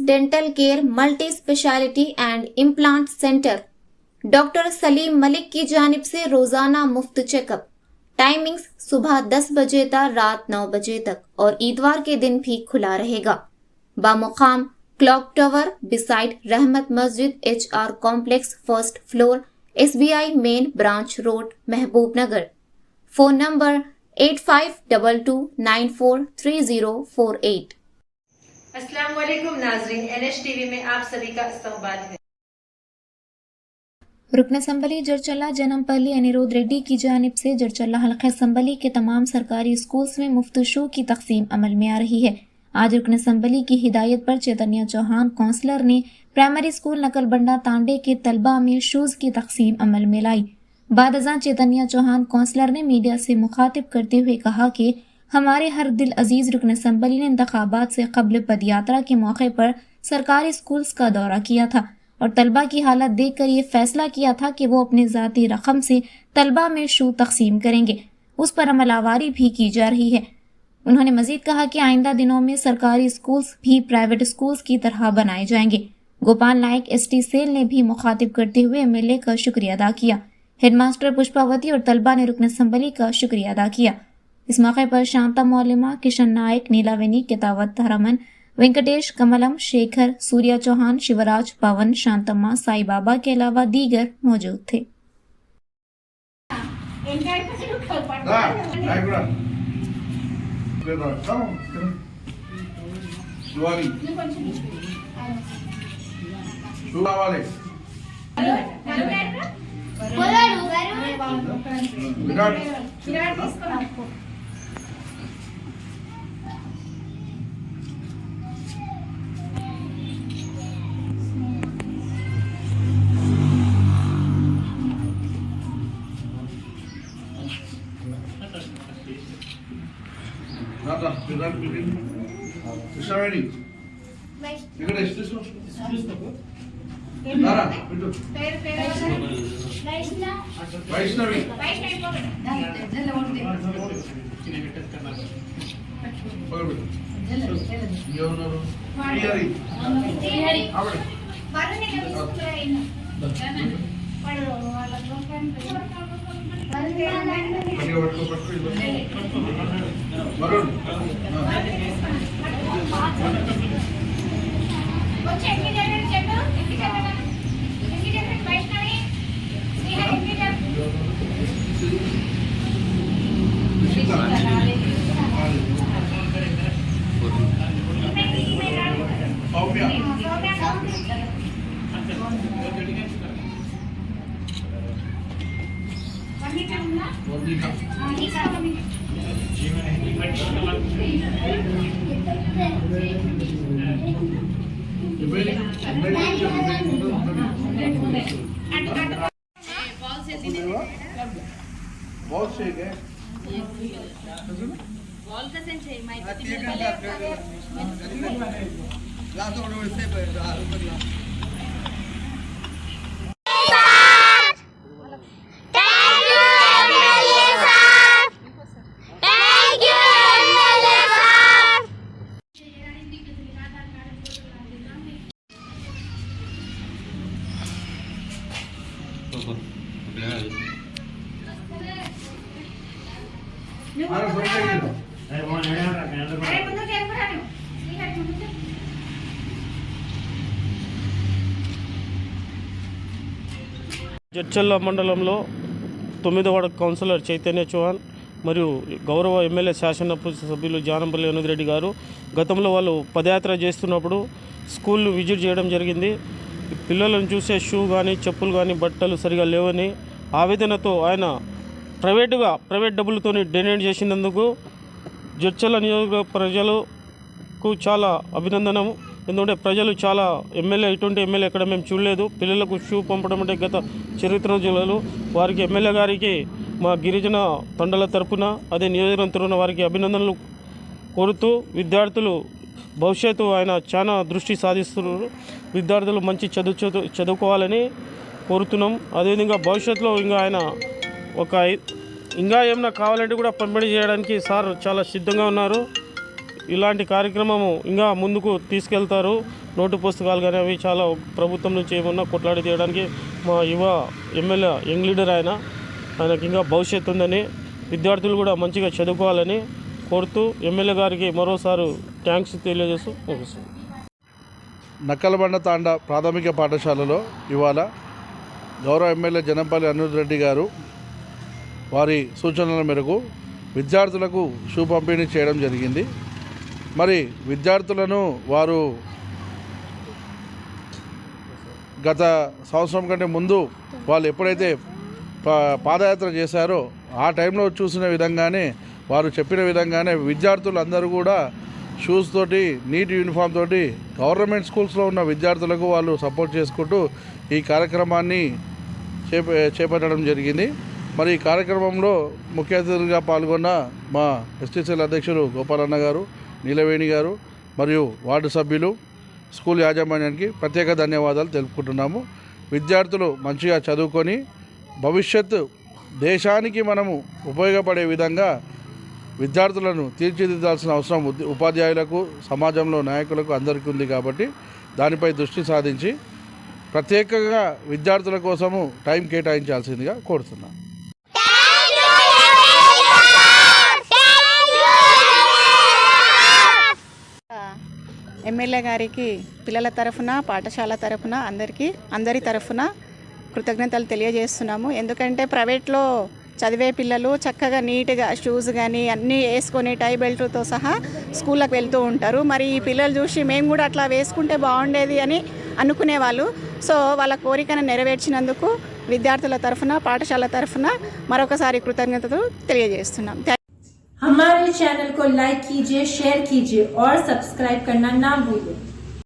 Dental care multi speciality and implant centre. Doctor Salim Malik की जानिब से रोजाना मुफ्त चेकअप। टाइमिंग्स सुबह 10 बजे तक रात 9 बजे तक और इतवार के दिन भी खुला रहेगा। बामुकाम क्लॉक टावर बिसाइड रहमत मस्जिद HR complex first floor SBI main branch road महबूब नगर। Phone number 8522943048। अस्सलाम वालेकुम नाज़रीन, NH TV में आप सभी का इस्तकबाल है। रुकन असम्बली जरचल्ला जनमपल्ली अनिरुद्ध रेड्डी की जानिब से जरचल्ला हल्का असम्बली के तमाम सरकारी स्कूल्स में मुफ्त शू की तकसीम अमल में आ रही है। आज रुकन असम्बली की हिदायत पर चैतन्य चौहान काउंसलर ने प्राइमरी स्कूल नकलबंडा तांडे के तलबा में शूज़ की तकसीम अमल में लाई। बाद अज़ां चैतन्य चौहान काउंसलर ने मीडिया से मुखातिब करते हुए कहा कि हमारे हर दिल अजीज रुकन असम्बली ने इंतखाबात से कबल पदयात्रा के मौके पर सरकारी स्कूल्स का दौरा किया था और तलबा की हालत देखकर ये फैसला किया था कि वो अपने ज़ाती रकम से तलबा में शू तकसीम करेंगे। उस पर अमलावारी भी की जा रही है। उन्होंने मजीद कहा कि आइंदा दिनों में सरकारी स्कूल्स भी प्राइवेट स्कूल्स की तरह बनाए जाएंगे। गोपाल नायक ST सेल ने भी मुखातिब करते हुए MLA का शुक्रिया अदा किया। हेडमास्टर पुष्पावती और तलबा ने रुकन असम्बली का शुक्रिया अदा किया। इस मौके पर शांता मौलिमा, किशन नायक, नीलावेनी, कितावत रमन, वेंकटेश, कमलम, शेखर, सूर्या चौहान, शिवराज, पवन, शांतम्मा, साई बाबा के अलावा दीगर मौजूद थे। వైష్ణవి बहुत सही है बॉल का सेंस है माइक ला तो से జడ్చల్ల మండలంలో 9వ వార్డు కౌన్సిలర్ చైతన్య చౌహాన్ మరియు గౌరవ MLA శాసనసభ సభ్యులు జానంపల్లి అనిరుద్ధ్ రెడ్డి గారు గతంలో వాళ్ళు పదయాత్ర చేస్తున్నప్పుడు స్కూల్ను విజిట్ చేయడం జరిగింది. పిల్లలను చూసే షూ కానీ చెప్పులు కానీ బట్టలు సరిగా లేవని ఆవేదనతో ఆయన ప్రైవేట్ డబ్బులతో డొనేట్ చేసినందుకు జడ్చల్ల నియోజకవర్గ ప్రజలకు చాలా అభినందనము. ఎందుకంటే ప్రజలు చాలా ఇటువంటి ఎమ్మెల్యే ఎక్కడ మేము చూడలేదు. పిల్లలకు షూ పంపడం అంటే గత చరిత్ర రోజులలో వారికి MLA గారికి మా గిరిజన తండల తరపున అదే నియోజకవర్గం తరపున వారికి అభినందనలు కోరుతూ విద్యార్థులు భవిష్యత్తు ఆయన చాలా దృష్టి సాధిస్తున్నారు. విద్యార్థులు మంచి చదువుకోవాలని కోరుతున్నాం. అదేవిధంగా భవిష్యత్తులో ఇంకా ఆయన ఇంకా ఏమైనా కావాలంటే కూడా పంపిణీ చేయడానికి సార్ చాలా సిద్ధంగా ఉన్నారు. ఇలాంటి కార్యక్రమము ఇంకా ముందుకు తీసుకెళ్తారు. నోటు పుస్తకాలు కానీ అవి చాలా ప్రభుత్వం నుంచి ఏమన్నా కొట్లాడి తీయడానికి మా యువ ఎమ్మెల్యే యంగ్ లీడర్ ఆయనకి ఇంకా భవిష్యత్తు ఉందని, విద్యార్థులు కూడా మంచిగా చదువుకోవాలని కోరుతూ ఎమ్మెల్యే గారికి మరోసారి థ్యాంక్స్ తెలియజేస్తూ ముగిస్తుంది. నక్కలబండ తాండా ప్రాథమిక పాఠశాలలో ఇవాళ గౌరవ ఎమ్మెల్యే జనంపల్లి అనిరుద్ రెడ్డి గారు వారి సూచనల మేరకు విద్యార్థులకు షూ పంపిణీ చేయడం జరిగింది. మరి విద్యార్థులను వారు గత సంవత్సరం కంటే ముందు వాళ్ళు ఎప్పుడైతే పాదయాత్ర చేశారో ఆ టైంలో చూసిన విధంగానే, వారు చెప్పిన విధంగానే విద్యార్థులందరూ కూడా షూస్ తోటి, నీట్ యూనిఫామ్ తోటి గవర్నమెంట్ స్కూల్స్లో ఉన్న విద్యార్థులకు వాళ్ళు సపోర్ట్ చేసుకుంటూ ఈ కార్యక్రమాన్ని చేపట్టడం జరిగింది. మరి ఈ కార్యక్రమంలో ముఖ్య అతిథులుగా పాల్గొన్న మా ఎస్టీసీఎల్ అధ్యక్షులు గోపాలన్న గారు, నీలవేణి గారు మరియు వార్డు సభ్యులు, స్కూల్ యాజమాన్యానికి ప్రత్యేక ధన్యవాదాలు తెలుపుకుంటున్నాము. విద్యార్థులు మంచిగా చదువుకొని భవిష్యత్తు దేశానికి మనము ఉపయోగపడే విధంగా విద్యార్థులను తీర్చిదిద్దాల్సిన అవసరం ఉపాధ్యాయులకు, సమాజంలో నాయకులకు అందరికీ ఉంది. కాబట్టి దానిపై దృష్టి సాధించి ప్రత్యేకంగా విద్యార్థుల కోసము టైం కేటాయించాల్సిందిగా కోరుతున్నాను. ఎమ్మెల్యే గారికి పిల్లల తరఫున, పాఠశాల తరఫున, అందరి తరఫున కృతజ్ఞతలు తెలియజేస్తున్నాము. ఎందుకంటే ప్రైవేట్లో చదివే పిల్లలు చక్కగా నీట్గా షూస్ కానీ అన్నీ వేసుకొని టై బెల్ట్తో సహా స్కూళ్ళకి వెళ్తూ ఉంటారు. మరి ఈ పిల్లలు చూసి మేము కూడా అట్లా వేసుకుంటే బాగుండేది అని అనుకునేవాళ్ళు. సో వాళ్ళ కోరికను నెరవేర్చినందుకు విద్యార్థుల తరఫున, పాఠశాల తరఫున మరొకసారి కృతజ్ఞతలు తెలియజేస్తున్నాం. हमारे चैनल को लाइक कीजिए, शेयर कीजिए और सब्सक्राइब करना ना भूलिए।